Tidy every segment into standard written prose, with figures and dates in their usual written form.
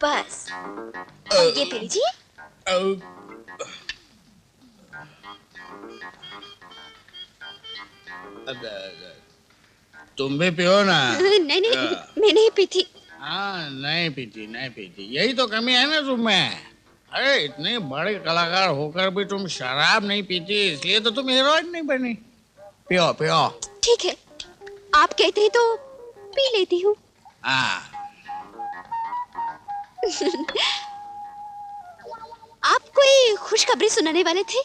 बस और ये पी लीजिए। तुम भी पियो ना। नहीं मैं नहीं पीती। हाँ नहीं पीती यही तो कमी है ना तुम में। अरे इतने बड़े कलाकार होकर भी तुम शराब नहीं पीती, इसलिए तो तुम हीरोइन नहीं बनी। पियो पियो। ठीक है, आप कहते हैं तो पी लेती हूँ। आप कोई खुशखबरी सुनाने वाले थे?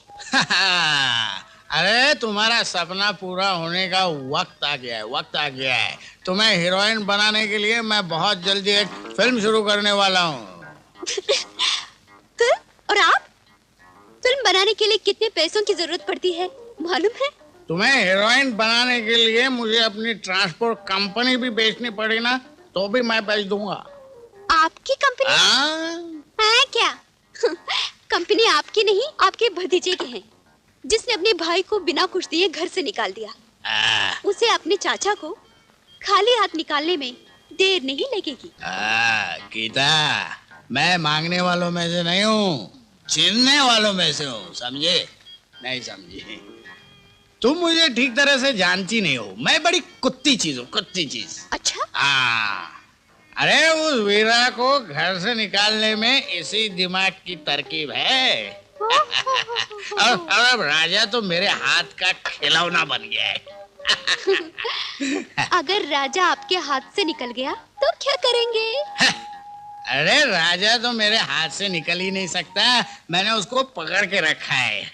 अरे तुम्हारा सपना पूरा होने का वक्त आ गया है। तुम्हें हीरोइन बनाने के लिए मैं बहुत जल्दी एक फिल्म शुरू करने वाला हूँ। फिल्म? और आप? फिल्म बनाने के लिए कितने पैसों की जरूरत पड़ती है मालूम है? तुम्हें हीरोइन बनाने के लिए मुझे अपनी ट्रांसपोर्ट कंपनी भी बेचनी पड़ी ना, तो भी मैं बेच दूंगा। आपकी कंपनी? है क्या? कंपनी आपकी नहीं, आपके भतीजे की है, जिसने अपने भाई को बिना कुछ दिए घर से निकाल दिया। उसे अपने चाचा को खाली हाथ निकालने में देर नहीं लगेगी। गीता, मैं मांगने वालों में से नहीं हूँ, छीनने वालों में से हूँ, समझे? नहीं समझी? तुम मुझे ठीक तरह से जानती नहीं हो, मैं बड़ी कुत्ती चीज हूँ, कुत्ती चीज। अच्छा? अरे उस वीरा को घर से निकालने में इसी दिमाग की तरकीब है। और अब राजा तो मेरे हाथ का खिलौना बन गया है। अगर राजा आपके हाथ से निकल गया तो क्या करेंगे? अरे राजा तो मेरे हाथ से निकल ही नहीं सकता, मैंने उसको पकड़ के रखा है।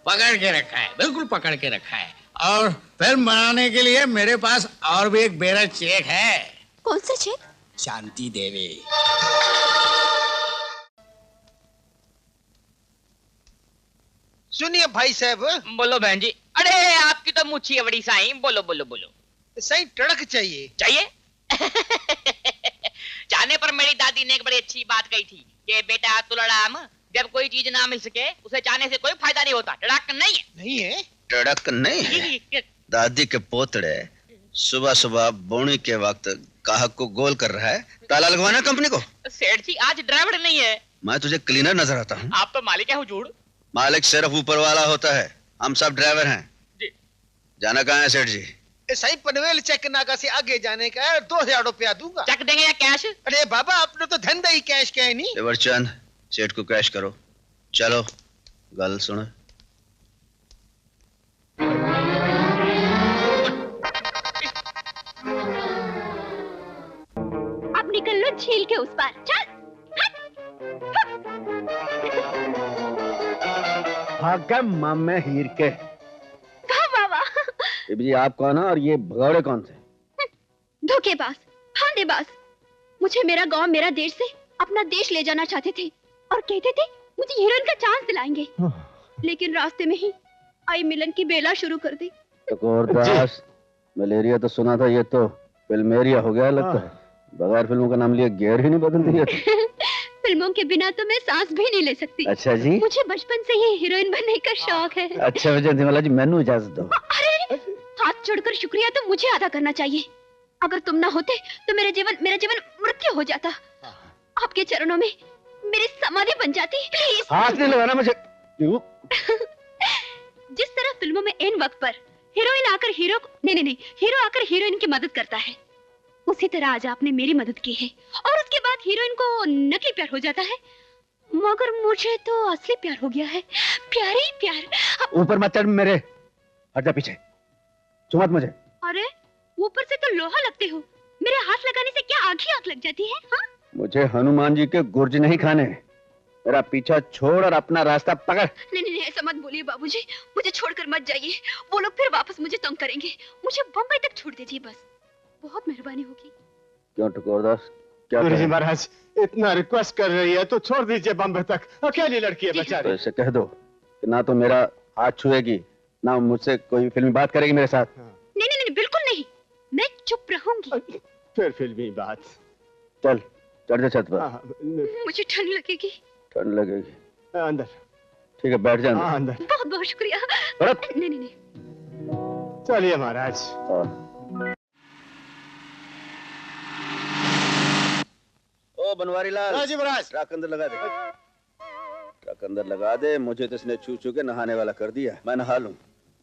पकड़ के रखा है, बिल्कुल पकड़ के रखा है। और फिल्म बनाने के लिए मेरे पास और भी एक बेरा चेक है। कौन सा चेक? शांति देवी। सुनिए भाई साहब। बोलो बहन जी। अरे आपकी तो मुच्छी है बड़ी साईं, बोलो बोलो बोलो। साईं टड़क चाहिए। चाहिए? जाने पर मेरी दादी ने एक बड़ी अच्छी बात कही थी कि बेटा तुलड़ाम, जब कोई चीज ना मिल सके उसे चाहने से कोई फायदा नहीं होता। टड़क नहीं है? नहीं है? टड़क नहीं है? दादी के पोतड़े सुबह सुबह बोनी के वक्त ग्राहक को गोल कर रहा है, ताला लगवाना कंपनी को। सेठ जी आज ड्राइवर नहीं है। मैं तुझे क्लीनर नजर आता हूँ। आप तो मालिक है हुजूर। मालिक सिर्फ ऊपर वाला होता है, हम सब ड्राइवर हैं। जी। जाना कहाँ है सेठ जी? साईं पनवेल चेक नाका से आगे जाने का है, 2000 रुपया दूंगा। चेक देंगे या कैश? अरे बाबा आपने तो धंधा ही कैश का है नहीं। देवरचंद, सेठ को कैश करो। चलो गल सुनो। अब निकल लो झील के उस पार, चल। भागा मामे हीर के। वाह वाह। जी आप कौन है और ये भगौड़े कौन से? धोखेबाज, फांदेबाज। मुझे मेरा गांव मेरा देश से अपना देश ले जाना चाहते थे और कहते थे मुझे हीरोइन का चांस दिलाएंगे, लेकिन रास्ते में ही आई मिलन की बेला शुरू कर दी। दास, मलेरिया तो सुना था, ये तो फिल्मेरिया हो गया लगता है। बगैर फिल्मों का नाम लिए गेर ही नहीं बदल दिया। फिल्मों के बिना तो मैं सांस भी नहीं ले सकती। अच्छा जी। मुझे बचपन से ही हीरोइन बनने का शौक है। अच्छा विजयंतीमाला जी, मैनू इजाजत दो। अरे हाथ जोड़कर शुक्रिया तो मुझे अदा करना चाहिए। अगर तुम ना होते तो मेरा जीवन मृत्यु हो जाता। आपके चरणों में मेरी समाधि बन जाती। प्लीज हाथ नहीं लगाना मुझे। जिस तरह फिल्मों में एन वक्त पर हीरोइन आकर हीरो हीरो आकर हीरोइन की मदद करता है, उसी तरह आज आपने मेरी मदद की है और उसके बाद हीरोइन को नकली प्यार हो जाता है, मगर मुझे तो असली प्यार हो गया है। प्यार ही प्यार। ऊपर मत चढ़ मेरे, हट जा पीछे, छू मत मुझे। अरे ऊपर से तो लोहा लगते हो, मेरे हाथ लगाने से क्या आग ही आग लग जाती है? हाँ? मुझे हनुमान जी के गुर्ज नहीं खाने, मेरा पीछा छोड़ और अपना रास्ता पकड़। नहीं ऐसा मत बोलिए बाबूजी, मुझे छोड़कर मत जाइए, वो लोग फिर वापस मुझे तंग करेंगे। मुझे बम्बई तक छोड़ दीजिए बस, बहुत मेहरबानी होगी। क्यों टकोरदास, क्या गुरुजी महाराज इतना रिक्वेस्ट कर रही है तो छोड़ दीजिए बम्बई तक, अकेली लड़की है बेचारी। तो इसे कह दो कि ना तो मेरा हाथ छुएगी ना मुझसे कोई फिल्मी बात करेगी मेरे साथ। नहीं बिल्कुल नहीं, मैं चुप रहूंगी। फिर फिल्मी बात। चल चढ़ जा छत पर। मुझे ठंड लगेगी। ठंड लगेगी अंदर। ठीक है बैठ जा अंदर। बहुत बहुत शुक्रिया। नहीं चलिए महाराज। ओ ओ बनवारी लाल जी महाराज। ट्रक अंदर लगा दे, ट्रक अंदर लगा दे। मुझे तो इसने छू छू के नहाने वाला कर दिया, मैं नहा लूं।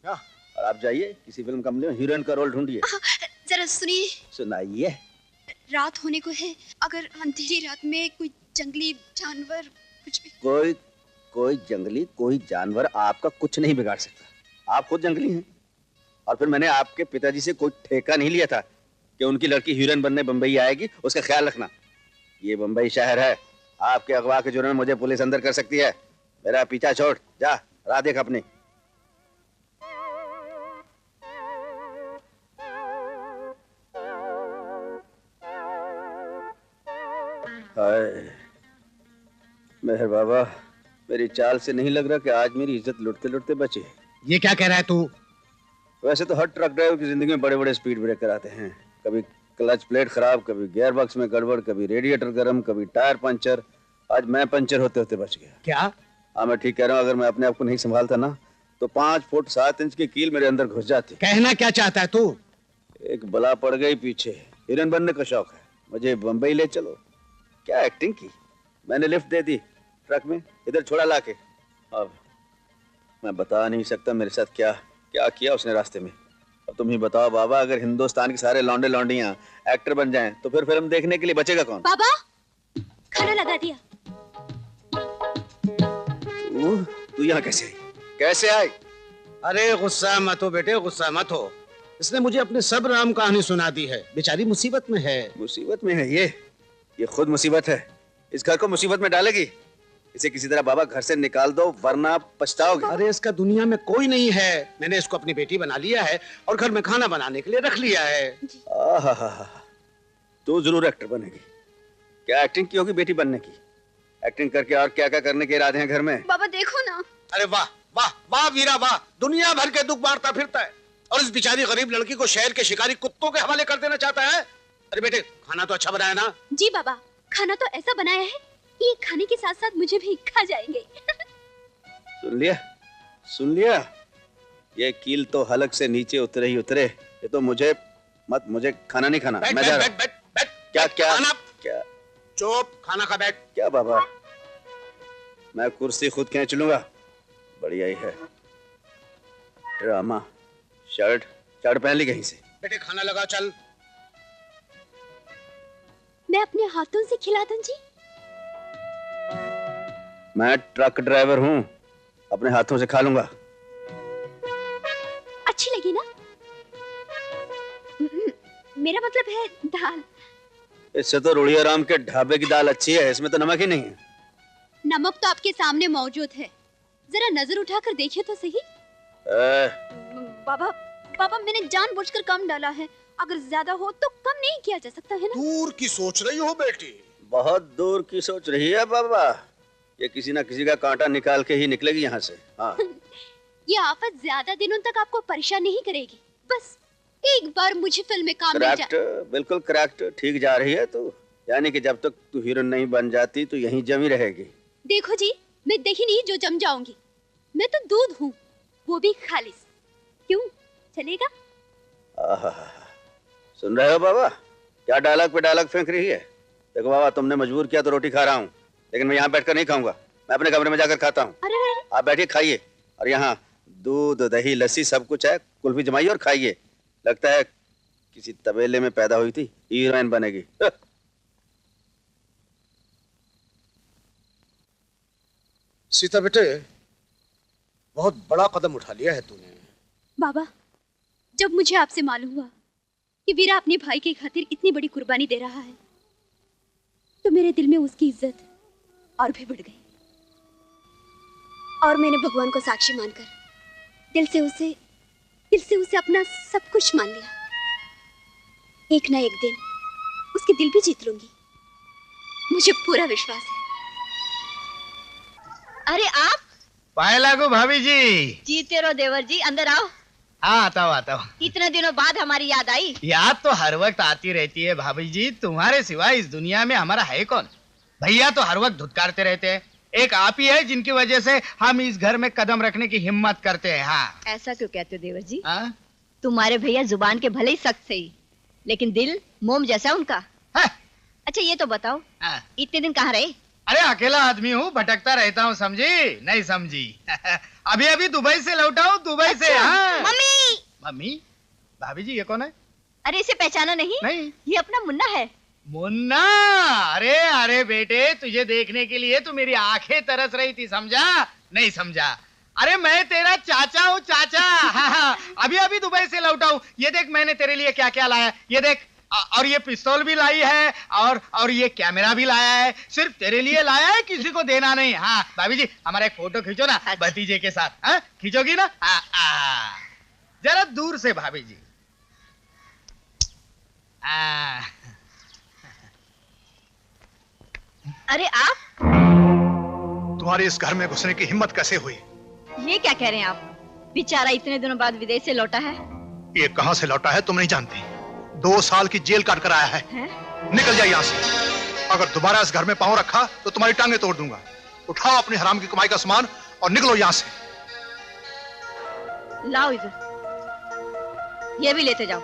और आप जाइए किसी फिल्म कंपनी में हीरोइन का रोल ढूंढिए। जरा सुनिए। सुनाइए। रात होने को है, अगर अंधेरी रात में कोई जंगली जानवर कुछ भी। कोई जंगली कोई जानवर आपका कुछ नहीं बिगाड़ सकता। आप खुद जंगली हैं। और फिर मैंने आपके पिताजी से कोई ठेका नहीं लिया था कि उनकी लड़की हीरोइन बनने बंबई आएगी, उसका ख्याल रखना। ये बंबई शहर है, आपके अगवा के जुर्म में मुझे पुलिस अंदर कर सकती है। मेरा पीछा छोड़, जा राह देख अपनी। हाय मेहर बाबा, मेरी चाल से नहीं लग रहा कि आज मेरी इज्जत लुटते लुटते बची। ये क्या कह रहा है तू? वैसे तो हर ट्रक ड्राइवर की जिंदगी में बड़े बड़े स्पीड ब्रेकर आते हैं। कभी क्लच प्लेट खराब, कभी गियर बॉक्स में गड़बड़, कभी रेडिएटर गर्म, कभी टायर पंचर। आज मैं पंचर होते होते बच गया। क्या? हाँ मैं ठीक कह रहा हूँ। अगर मैं अपने आप को नहीं संभालता ना तो 5 फुट 7 इंच की कील मेरे अंदर घुस जाती। कहना क्या चाहता है तू? एक बला पड़ गई पीछे। हीरोइन बनने का शौक है, मुझे बंबई ले चलो। क्या एक्टिंग की, मैंने लिफ्ट दे दी ट्रक में, इधर छोड़ा लाके। अब मैं बता नहीं सकता मेरे साथ क्या क्या किया उसने रास्ते में। अब तुम ही बताओ बाबा, अगर हिंदुस्तान के सारे लौंडे लौंडियां एक्टर बन जाएं तो फिर फिल्म देखने के लिए बचेगा कौन? बाबा खाना लगा दिया। तू यहाँ कैसे आई? अरे गुस्सा मत हो बेटे, गुस्सा मत हो। इसने मुझे अपने सब राम कहानी सुना दी है। बेचारी मुसीबत में है। मुसीबत में है ये खुद मुसीबत है। इस घर को मुसीबत में डालेगी। इसे किसी तरह बाबा घर से निकाल दो वरना पछताओगे। अरे इसका दुनिया में कोई नहीं है। मैंने इसको अपनी बेटी बना लिया है और घर में खाना बनाने के लिए रख लिया है। तू जरूर एक्टर बनेगी। क्या एक्टिंग की होगी बेटी बनने की? एक्टिंग करके और क्या क्या करने के इरादे हैं घर में? बाबा देखो ना। अरे वाह वाह वाह वीरा वाह, दुनिया भर के दुख बांटता फिरता है और इस बेचारी गरीब लड़की को शहर के शिकारी कुत्तों के हवाले कर देना चाहता है। अरे बेटे खाना तो अच्छा बनाया ना? जी बाबा, खाना तो ऐसा बनाया है कि ये खाने के साथ साथ मुझे भी खा जाएंगे। सुन लिया, ये कील तो हलक से नीचे उतरे ही उतरे। ये तो मुझे खाना नहीं खाना। मैं जा रहा हूं। क्या क्या खाना? क्या? चुप, खाना खा बैठ। क्या बाबा, मैं कुर्सी खुद खींच लूंगा। बढ़िया ही है ड्रामा। शर्ट पहन ली कहीं से। बेटे खाना लगाओ चल। मैं अपने हाथों से खिला दूं जी। मैं ट्रक ड्राइवर हूँ, अपने हाथों से खा लूंगा। अच्छी लगी ना? मेरा मतलब है दाल। इससे तो रुड़िया राम के ढाबे की दाल अच्छी है, इसमें तो नमक ही नहीं है। नमक तो आपके सामने मौजूद है, जरा नजर उठाकर देखिए तो सही। बाबा मैंने जानबूझकर कम डाला है, अगर ज्यादा हो तो कम नहीं किया जा सकता है ना? दूर की सोच रही हो बेटी। बहुत दूर की सोच रही है बाबा। ये किसी ना किसी का कांटा निकाल के ही निकलेगी यहाँ से। हाँ। ये आफत ज्यादा दिनों तक आपको परेशान नहीं करेगी। बस एक बार मुझे फिल्म में काम मिल जाए। बिल्कुल करेक्ट, ठीक जा रही है तू। यानी कि जब तक तू हीरोइन नहीं बन जाती तो यहीं जमी रहेगी। देखो जी, मैं दही नहीं जो जम जाऊंगी। मैं तो दूध हूँ, वो भी खालिस। क्यों, चलेगा? सुन रहे हो बाबा, क्या डायलॉग पे डायलॉग फेंक रही है? देखो बाबा, तुमने मजबूर किया तो रोटी खा रहा हूँ, लेकिन मैं यहाँ बैठकर नहीं खाऊंगा। मैं अपने कमरे में जाकर खाता हूँ। आप बैठिए खाइए। और यहाँ दूध दही लस्सी सब कुछ है, कुल्फी जमाइए और खाइए। लगता है किसी तबेले में पैदा हुई थी, हीरोइन बनेगी। सीता बेटे, बहुत बड़ा कदम उठा लिया है तूने। बाबा, जब मुझे आपसे मालूम हुआ कि वीरा अपने भाई की खातिर इतनी बड़ी कुर्बानी दे रहा है, तो मेरे दिल में उसकी इज्जत और भी बढ़ गई। और मैंने भगवान को साक्षी मानकर दिल से उसे अपना सब कुछ मान लिया। एक ना एक दिन उसके दिल भी जीत लूंगी, मुझे पूरा विश्वास है। अरे आप? पाए लागू भाभी जी। जीते रहो देवर जी, अंदर आओ। हाँ आता हूँ। इतने दिनों बाद हमारी याद आई। याद तो हर वक्त आती रहती है भाभी जी, तुम्हारे सिवाय इस दुनिया में हमारा है कौन? भैया तो हर वक्त धुतकारते रहते हैं। एक आप ही है जिनकी वजह से हम इस घर में कदम रखने की हिम्मत करते हैं। हाँ। ऐसा क्यों कहते हो देवर जी? हाँ? तुम्हारे भैया जुबान के भले ही सख्त सही, लेकिन दिल मोम जैसा उनका। अच्छा ये तो बताओ, हाँ। इतने दिन कहाँ रहे? अरे अकेला आदमी हूँ, भटकता रहता हूँ, समझी नहीं समझी? अभी अभी दुबई से लौटा हूँ, दुबई से। हाँ। मम्मी! मम्मी? भाभी जी ये कौन है? अरे इसे पहचाना नहीं? नहीं। ये अपना मुन्ना है। मुन्ना? अरे अरे बेटे, तुझे देखने के लिए तो मेरी आंखें तरस रही थी, समझा? नहीं समझा? अरे मैं तेरा चाचा हूँ, चाचा। हाँ, अभी अभी दुबई से लौटा हूँ। ये देख मैंने तेरे लिए क्या क्या लाया, ये देख। और ये पिस्तौल भी लाई है, और ये कैमरा भी लाया है। सिर्फ तेरे लिए लाया है, किसी को देना नहीं। हाँ भाभी जी, हमारा एक फोटो खींचो ना। अच्छा। भतीजे के साथ। हाँ खींचोगी ना? जरा दूर से भाभी जी। अरे आप? तुम्हारी इस घर में घुसने की हिम्मत कैसे हुई? ये क्या कह रहे हैं आप? बेचारा इतने दिनों बाद विदेश से लौटा है। ये कहां से लौटा है तुम नहीं जानती। 2 साल की जेल काट कर आया है। निकल जाए यहाँ से। अगर दोबारा इस घर में पांव रखा तो तुम्हारी टांगे तोड़ दूंगा। उठाओ अपनी हराम की कमाई का सामान और निकलो यहाँ से। लाओ इधर, ये भी लेते जाओ।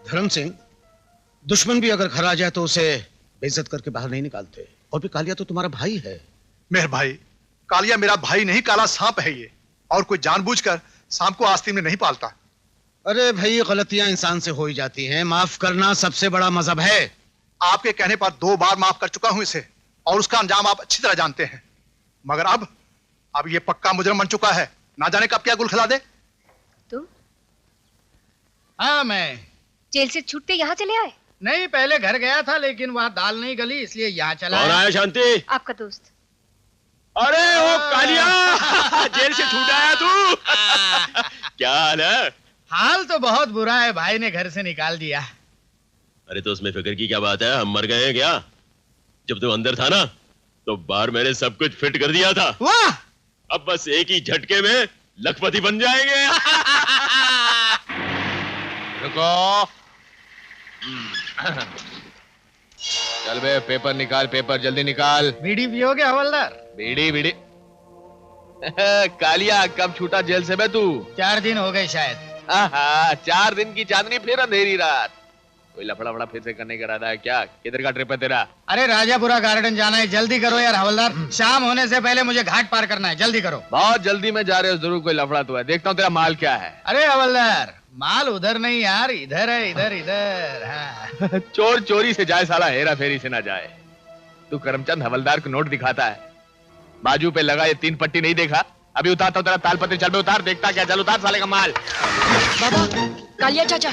धर्म सिंह, दुश्मन भी अगर घर आ जाए तो उसे बेइज्जत करके बाहर नहीं निकालते। और भी कालिया तो तुम्हारा भाई है। मेरे भाई, कालिया मेरा भाई नहीं, काला सांप है ये। और कोई जानबूझकर सांप को आस्तीन में नहीं पालता। अरे भाई, गलतियां इंसान से हो ही जाती हैं। माफ करना सबसे बड़ा मजहब है। आपके कहने पर 2 बार माफ कर चुका हूं इसे, और उसका अंजाम आप अच्छी तरह जानते हैं। मगर अब ये पक्का मुजरम बन चुका है। ना जाने कब क्या गुल खिला दे। तुम? हाँ मैं। जेल से छूटते यहाँ चले आए? नहीं, पहले घर गया था, लेकिन वहाँ दाल नहीं गली, इसलिए यहाँ चला और आया शांति? आपका दोस्त। अरे ओ कालिया, जेल से छूट आया तू? क्या हाल है? हाल तो बहुत बुरा है, भाई ने घर से निकाल दिया। अरे तो उसमें फिक्र की क्या बात है, हम मर गए हैं क्या? जब तू अंदर था ना तो बाहर मैंने सब कुछ फिट कर दिया था। वाह! अब बस एक ही झटके में लखपति बन जाएंगे। रुको, चल बे, पेपर निकाल, पेपर जल्दी निकाल। बीड़ी पियोगे हवलदार? बीड़ी बीड़ी। कालिया, कब छूटा जेल से बे तू? 4 दिन हो गए शायद। 4 दिन की चांदनी फिर अंधेरी रात। कोई लफड़ा फड़ा फिर से करने का इरादा है क्या? किधर का ट्रिप है तेरा? अरे राजापुरा गार्डन जाना है, जल्दी करो यार हवलदार। शाम होने से पहले मुझे घाट पार करना है, जल्दी करो। बहुत जल्दी में जा रहे हो, जरूर कोई लफड़ा तो है। देखता हूँ तेरा माल क्या है। अरे हवलदार, माल उधर नहीं यार, इधर है, इधर इधर। हाँ। चोर चोरी से जाए साला, हेरा फेरी से ना जाए। तू करमचंद हवलदार को नोट दिखाता है, बाजू पे लगा ये 3 पट्टी नहीं देखा? अभी उतारता हूँ तेरा तालपत्री, चल बे उतार। देखता क्या, चल उतार साले का माल। बाबा, कालिया चाचा।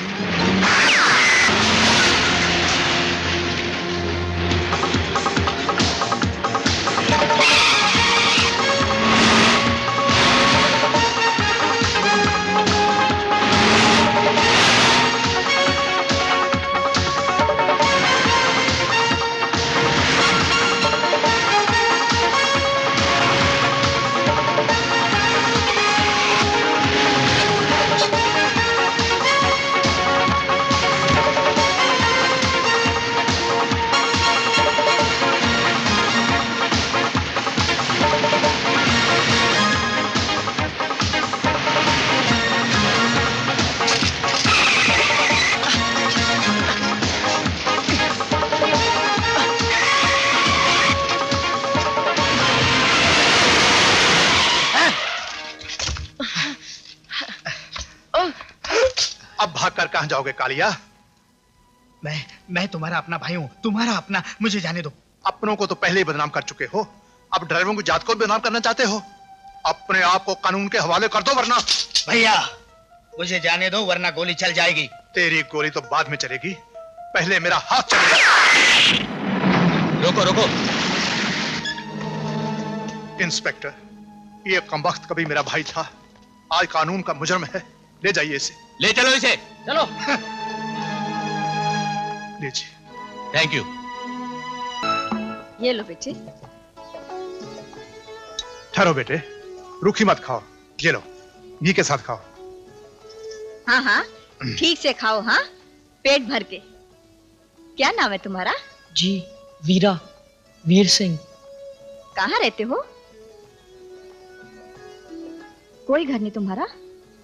अब भागकर कहां जाओगे कालिया? मैं तुम्हारा अपना भाई हूँ, तुम्हारा अपना, मुझे जाने दो। अपनों को तो पहले ही बदनाम कर चुके हो, अब ड्राइवरों की जात को भी बदनाम करना चाहते हो? अपने आप को कानून के हवाले कर दो, वरना। भैया मुझे जाने दो, वरना गोली चल जाएगी। तेरी गोली तो बाद में चलेगी, पहले मेरा हाथ चलेगा। रोको रोको। इंस्पेक्टर, ये कमबख्त कभी मेरा भाई था, आज कानून का मुजरम है। ले जाइए इसे। ले चलो इसे। चलो। लीजिए। Thank you. ये लो बेटे। ठहरो बेटे, रूखी मत खाओ, ये लो, घी के साथ खाओ। हाँ हाँ, ठीक से खाओ। हाँ, पेट भर के। क्या नाम है तुम्हारा? जी, वीरा, वीर सिंह। कहाँ रहते हो? कोई घर नहीं तुम्हारा?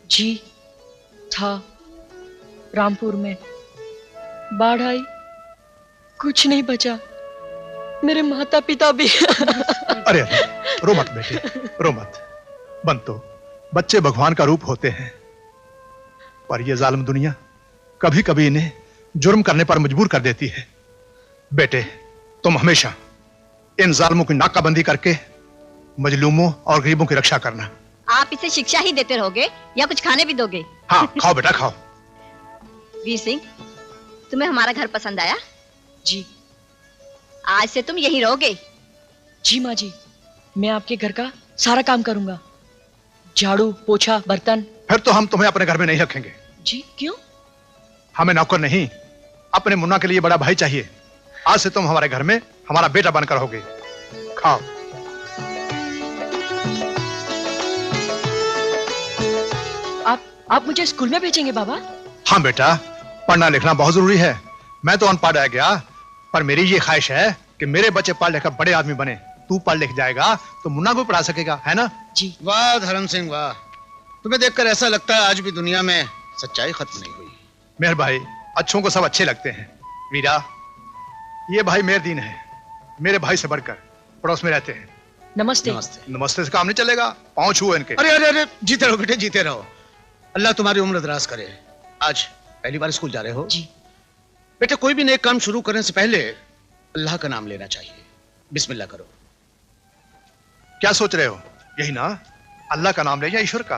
जी था, रामपुर में बाढ़ आई, कुछ नहीं बचा, मेरे माता पिता भी। अरे रो मत बेटी, रो मत। बंतो, बच्चे भगवान का रूप होते हैं, पर यह जालिम दुनिया कभी कभी इन्हें जुर्म करने पर मजबूर कर देती है। बेटे, तुम हमेशा इन जालिमों की नाकाबंदी करके मजलूमों और गरीबों की रक्षा करना। आप इसे शिक्षा ही देते रहोगे या कुछ खाने भी दोगे? हाँ, खाओ बेटा खाओ। वीर सिंह, तुम्हें हमारा घर पसंद आया? जी। आज से तुम यहीं रहोगे? जी माँ जी, मैं आपके घर का सारा काम करूंगा, झाड़ू पोछा बर्तन। फिर तो हम तुम्हें अपने घर में नहीं रखेंगे। जी क्यों? हमें नौकर नहीं, अपने मुन्ना के लिए बड़ा भाई चाहिए। आज से तुम हमारे घर में हमारा बेटा बनकर रहोगे। खाओ। आप मुझे स्कूल में भेजेंगे बाबा? हाँ बेटा, पढ़ना लिखना बहुत जरूरी है। मैं तो अनपढ़ रह गया, पर मेरी ये ख्वाहिश है कि मेरे बच्चे पढ़ लिखकर बड़े आदमी बने। तू पढ़ लिख जाएगा तो मुन्ना को पढ़ा सकेगा, है ना? जी। वाह धर्म सिंह वाह, तुम्हें देखकर ऐसा लगता है आज भी दुनिया में सच्चाई खत्म नहीं हुई। मेहर भाई, अच्छों को सब अच्छे लगते हैं। वीरा, ये भाई मेहरदीन है, मेरे भाई से बढ़कर, पड़ोस में रहते हैं। नमस्ते। नमस्ते से काम नहीं चलेगा, पाँव छुओ इनके। अरे अरे अरे, जीते रहो बेटे, जीते रहो। अल्लाह तुम्हारी उम्र दराज करे। आज पहली बार स्कूल जा रहे हो? जी। बेटे, कोई भी नेक काम शुरू करने से पहले अल्लाह का नाम लेना चाहिए। बिस्मिल्लाह करो। क्या सोच रहे हो? यही ना, अल्लाह का नाम ले या ईश्वर का?